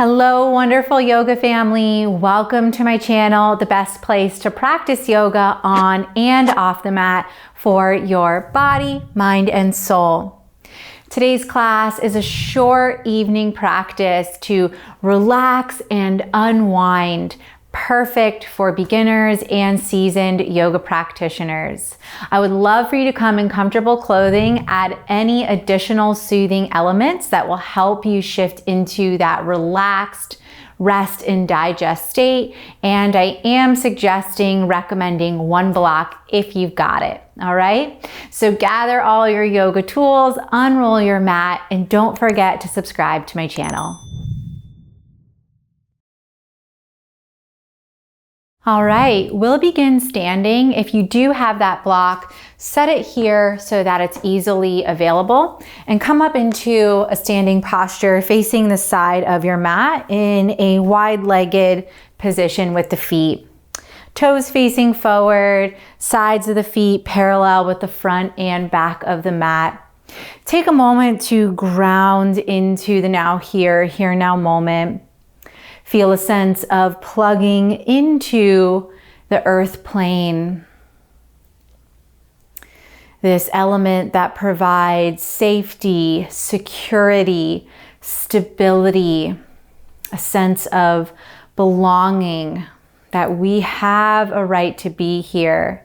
Hello, wonderful yoga family. Welcome to my channel, the best place to practice yoga on and off the mat for your body, mind, and soul. Today's class is a short evening practice to relax and unwind, perfect for beginners and seasoned yoga practitioners. I would love for you to come in comfortable clothing, add any additional soothing elements that will help you shift into that relaxed rest and digest state. And I am recommending one block if you've got it. All right. So gather all your yoga tools, unroll your mat, and don't forget to subscribe to my channel. All right, we'll begin standing. If you do have that block, set it here so that it's easily available, and come up into a standing posture facing the side of your mat in a wide-legged position with the feet. Toes facing forward, sides of the feet parallel with the front and back of the mat. Take a moment to ground into the now here now moment. Feel a sense of plugging into the earth plane. This element that provides safety, security, stability, a sense of belonging, that we have a right to be here,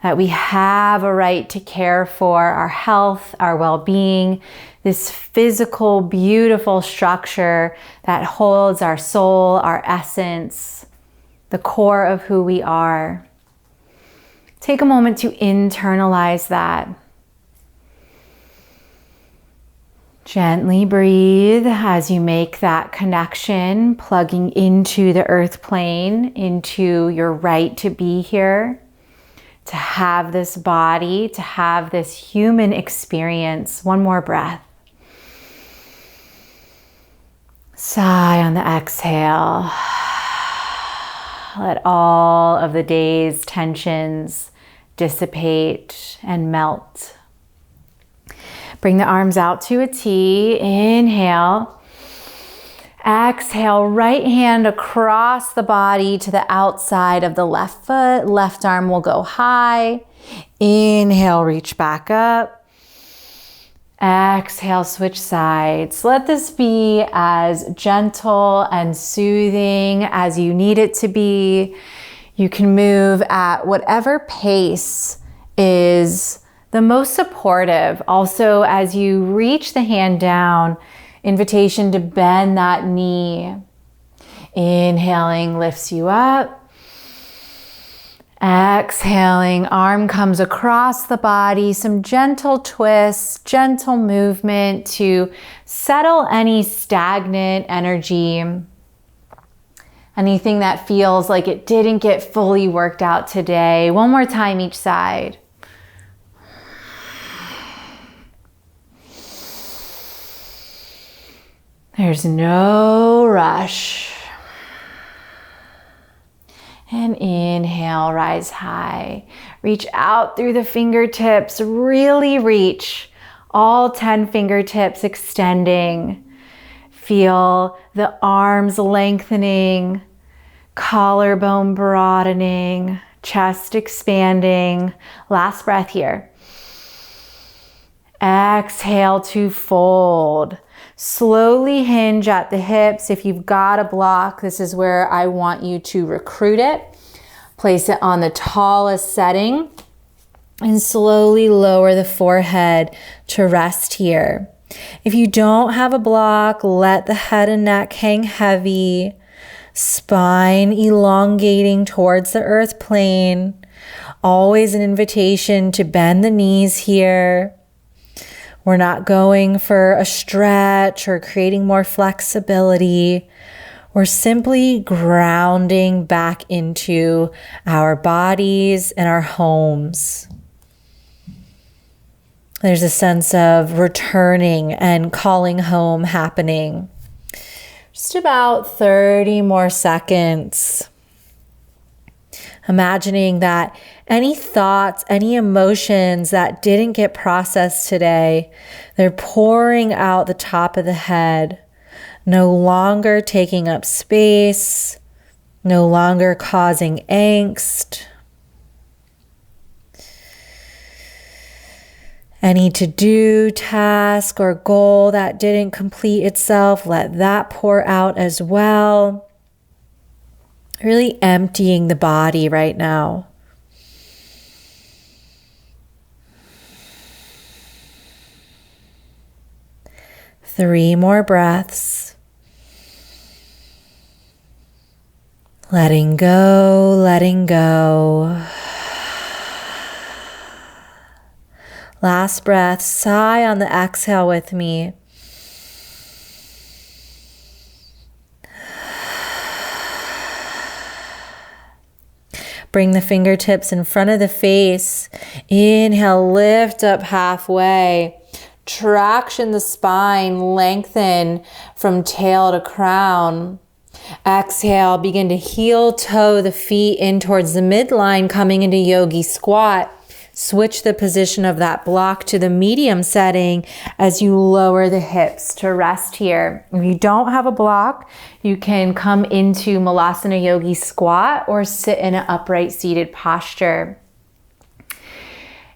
that we have a right to care for our health, our well-being, this physical, beautiful structure that holds our soul, our essence, the core of who we are. Take a moment to internalize that. Gently breathe as you make that connection, plugging into the earth plane, into your right to be here, to have this body, to have this human experience. One more breath. Sigh on the exhale. Let all of the day's tensions dissipate and melt. Bring the arms out to a T. Inhale. Exhale, right hand across the body to the outside of the left foot. Left arm will go high. Inhale, reach back up. Exhale, switch sides. Let this be as gentle and soothing as you need it to be. You can move at whatever pace is the most supportive. Also, as you reach the hand down, invitation to bend that knee. Inhaling lifts you up. Exhaling, arm comes across the body, some gentle twists, gentle movement to settle any stagnant energy, anything that feels like it didn't get fully worked out today. One more time each side. There's no rush. And inhale, rise high. Reach out through the fingertips. Really reach. All 10 fingertips extending. Feel the arms lengthening, collarbone broadening, chest expanding. Last breath here. Exhale to fold. Slowly hinge at the hips. If you've got a block, this is where I want you to recruit it. Place it on the tallest setting and slowly lower the forehead to rest here. If you don't have a block, let the head and neck hang heavy, spine elongating towards the earth plane. Always an invitation to bend the knees here. We're not going for a stretch or creating more flexibility. We're simply grounding back into our bodies and our homes. There's a sense of returning and calling home happening. Just about 30 more seconds. Imagining that any thoughts, any emotions that didn't get processed today, they're pouring out the top of the head. no longer taking up space, no longer causing angst. Any to-do, task, or goal that didn't complete itself, let that pour out as well. Really emptying the body right now. Three more breaths. Letting go, letting go. Last breath, sigh on the exhale with me. Bring the fingertips in front of the face. Inhale, lift up halfway. Traction the spine, lengthen from tail to crown. Exhale, begin to heel toe the feet in towards the midline, coming into Yogi Squat. Switch the position of that block to the medium setting as you lower the hips to rest here. If you don't have a block, you can come into Malasana Yogi Squat or sit in an upright seated posture.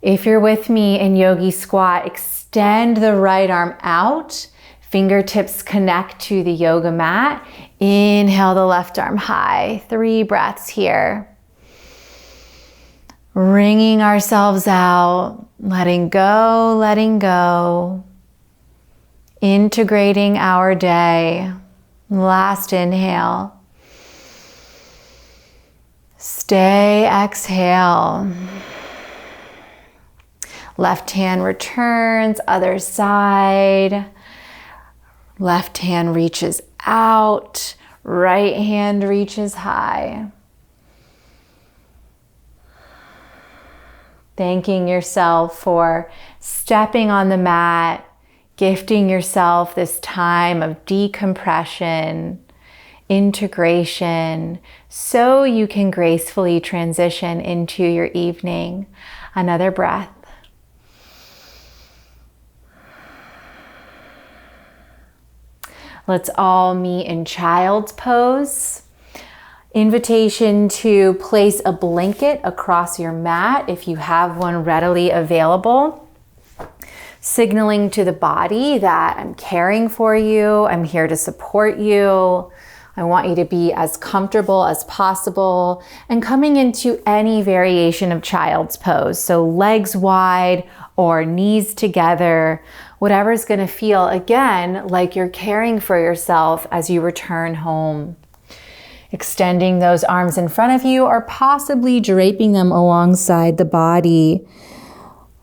If you're with me in Yogi Squat, extend the right arm out. Fingertips connect to the yoga mat. Inhale the left arm high. 3 breaths here. Wringing ourselves out, letting go, integrating our day. Last inhale. Stay, exhale. Left hand returns, other side. Left hand reaches out, right hand reaches high. Thanking yourself for stepping on the mat, gifting yourself this time of decompression, integration, so you can gracefully transition into your evening. Another breath. Let's all meet in child's pose. Invitation to place a blanket across your mat if you have one readily available. Signaling to the body that I'm caring for you, I'm here to support you. I want you to be as comfortable as possible, and coming into any variation of child's pose. So legs wide or knees together, whatever's gonna feel, again, like you're caring for yourself as you return home. Extending those arms in front of you or possibly draping them alongside the body.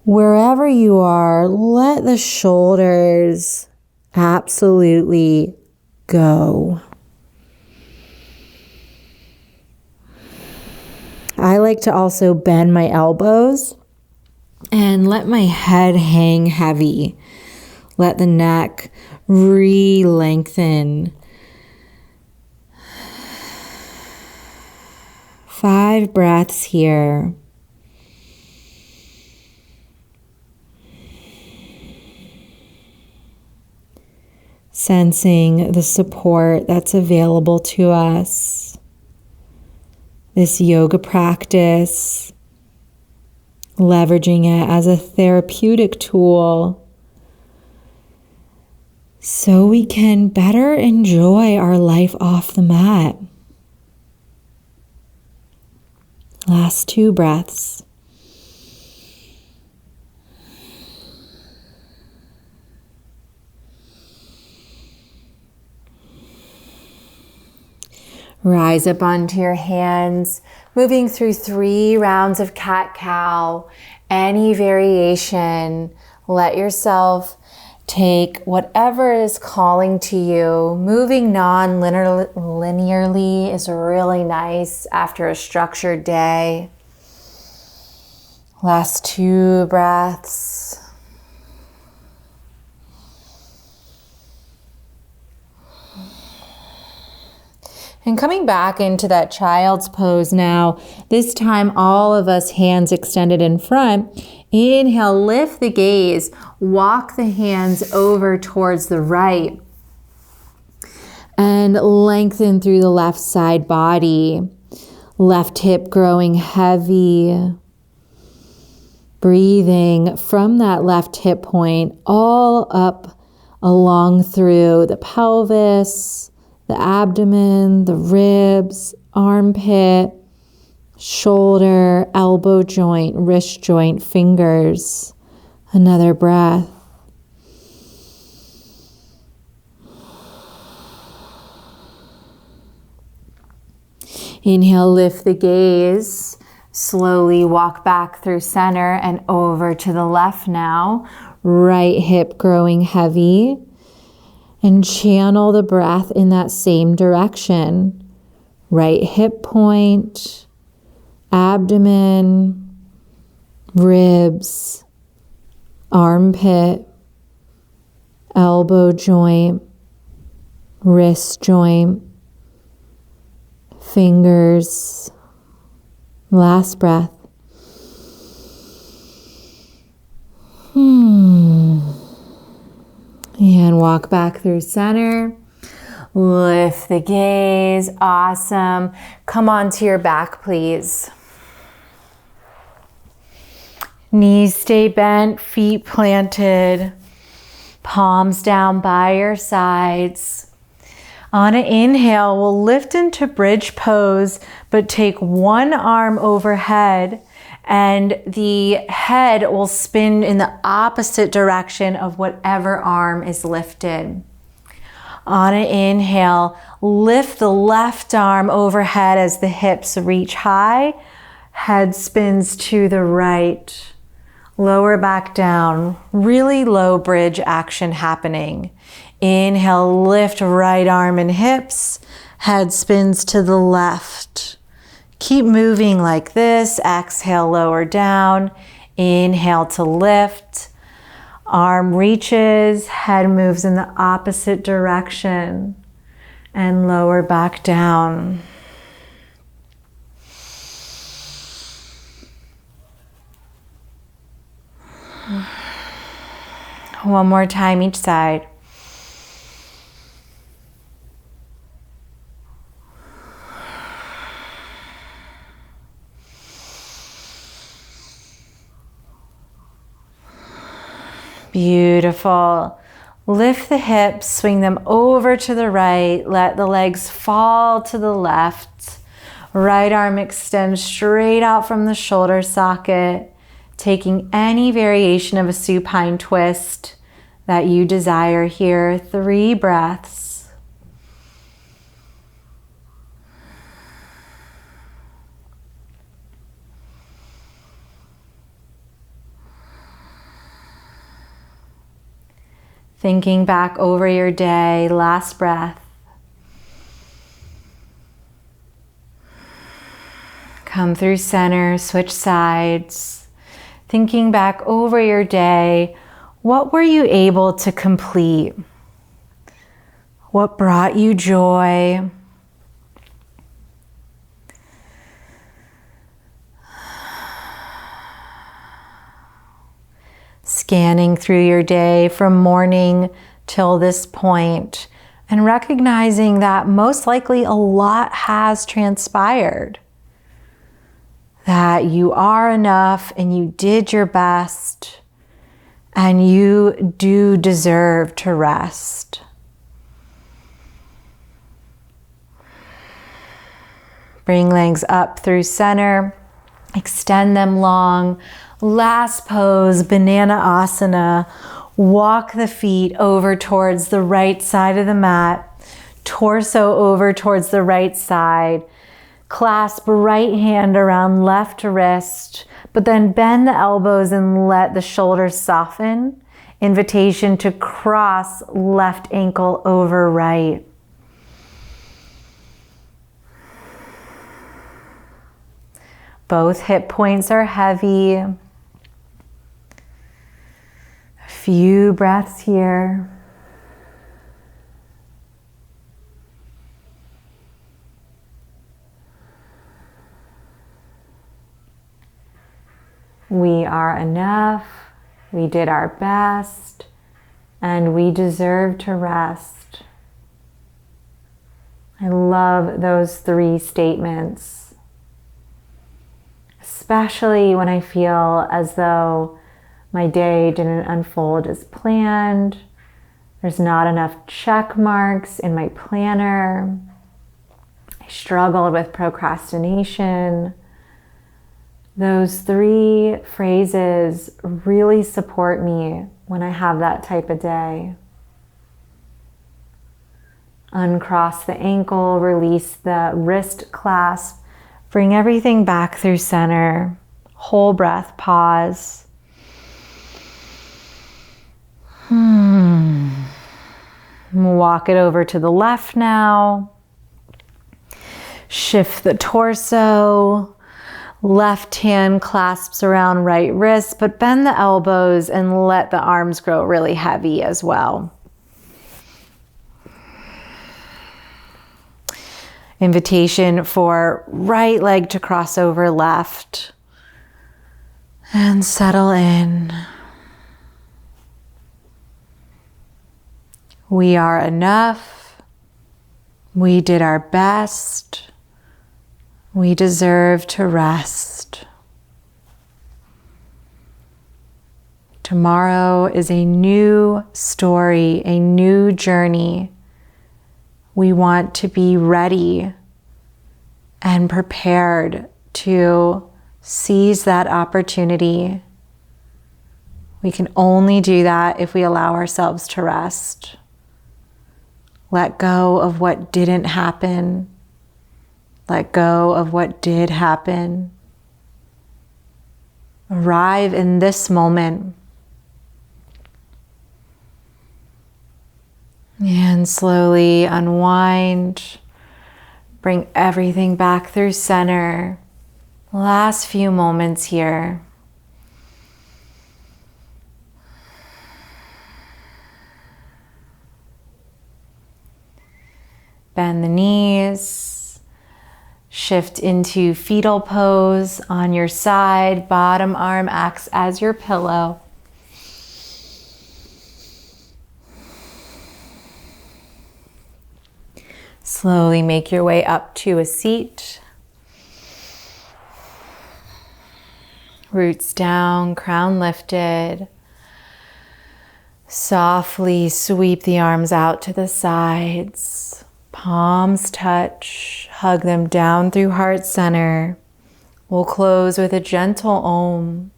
Wherever you are, let the shoulders absolutely go. I like to also bend my elbows and let my head hang heavy. Let the neck re-lengthen. 5 breaths here. Sensing the support that's available to us. This yoga practice, leveraging it as a therapeutic tool so we can better enjoy our life off the mat. Last 2 breaths. Rise up onto your hands, moving through 3 rounds of cat-cow. Any variation, let yourself take whatever is calling to you. Moving non-linearly is really nice after a structured day. Last 2 breaths. And coming back into that child's pose now, this time all of us hands extended in front. Inhale, lift the gaze, walk the hands over towards the right. And lengthen through the left side body. Left hip growing heavy. Breathing from that left hip point all up along through the pelvis, the abdomen, the ribs, armpit, shoulder, elbow joint, wrist joint, fingers. Another breath. Inhale, lift the gaze. Slowly walk back through center and over to the left now. Right hip growing heavy. And channel the breath in that same direction. Right hip point, abdomen, ribs, armpit, elbow joint, wrist joint, fingers. Last breath. And walk back through center. Lift the gaze. Awesome. Come onto your back, please. Knees stay bent, feet planted, palms down by your sides. On an inhale, we'll lift into bridge pose, but take one arm overhead and the head will spin in the opposite direction of whatever arm is lifted. On an inhale, lift the left arm overhead as the hips reach high. Head spins to the right. Lower back down. Really low bridge action happening. Inhale, lift right arm and hips. Head spins to the left. Keep moving like this. Exhale, lower down. Inhale to lift. Arm reaches, head moves in the opposite direction. And lower back down. One more time each side. Beautiful. Lift the hips, swing them over to the right. Let the legs fall to the left. Right arm extends straight out from the shoulder socket, taking any variation of a supine twist that you desire here. 3 breaths. Thinking back over your day, last breath. Come through center, switch sides. Thinking back over your day, what were you able to complete? What brought you joy? Scanning through your day from morning till this point and recognizing that most likely a lot has transpired. That you are enough and you did your best and you do deserve to rest. Bring legs up through center, extend them long. Last pose, banana asana. Walk the feet over towards the right side of the mat, torso over towards the right side. Clasp right hand around left wrist, but then bend the elbows and let the shoulders soften. Invitation to cross left ankle over right. Both hip points are heavy. A few breaths here. We are enough, we did our best, and we deserve to rest. I love those 3 statements, especially when I feel as though my day didn't unfold as planned. There's not enough check marks in my planner. I struggled with procrastination. Those 3 phrases really support me when I have that type of day. Uncross the ankle, release the wrist clasp, bring everything back through center. Whole breath, pause. Walk it over to the left now. Shift the torso. Left hand clasps around right wrist, but bend the elbows and let the arms grow really heavy as well. Invitation for right leg to cross over left. And settle in. We are enough. We did our best. We deserve to rest. Tomorrow is a new story, a new journey. We want to be ready and prepared to seize that opportunity. We can only do that if we allow ourselves to rest. Let go of what didn't happen. Let go of what did happen. Arrive in this moment. And slowly unwind. Bring everything back through center. Last few moments here. Bend the knees. Shift into fetal pose on your side. Bottom arm acts as your pillow. Slowly make your way up to a seat. Roots down, crown lifted. Softly sweep the arms out to the sides. Palms touch, hug them down through heart center. We'll close with a gentle om.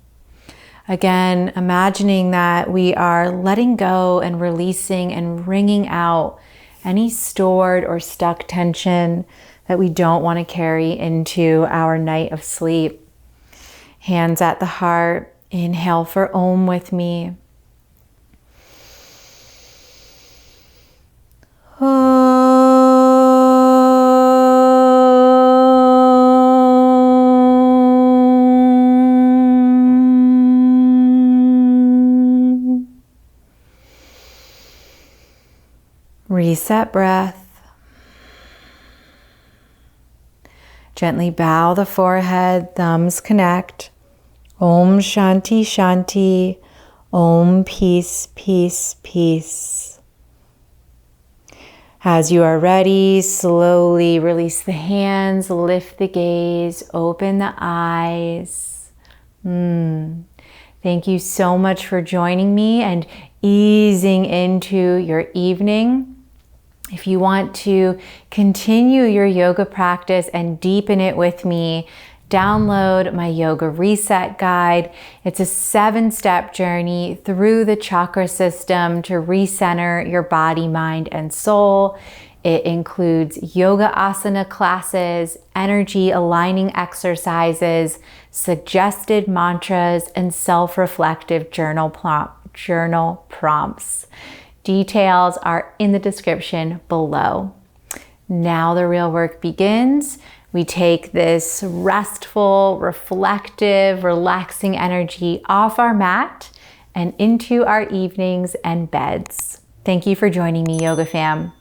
Again, imagining that we are letting go and releasing and wringing out any stored or stuck tension that we don't want to carry into our night of sleep. Hands at the heart. Inhale for om with me. Reset breath. Gently bow the forehead, thumbs connect. Om Shanti Shanti. Om Peace, Peace, Peace. As you are ready, slowly release the hands, lift the gaze, open the eyes. Thank you so much for joining me and easing into your evening. If you want to continue your yoga practice and deepen it with me, download my Yoga Reset Guide. It's a 7-step journey through the chakra system to recenter your body, mind, and soul. It includes yoga asana classes, energy aligning exercises, suggested mantras, and self-reflective journal prompts. Details are in the description below. Now the real work begins. We take this restful, reflective, relaxing energy off our mat and into our evenings and beds. Thank you for joining me, Yoga Fam.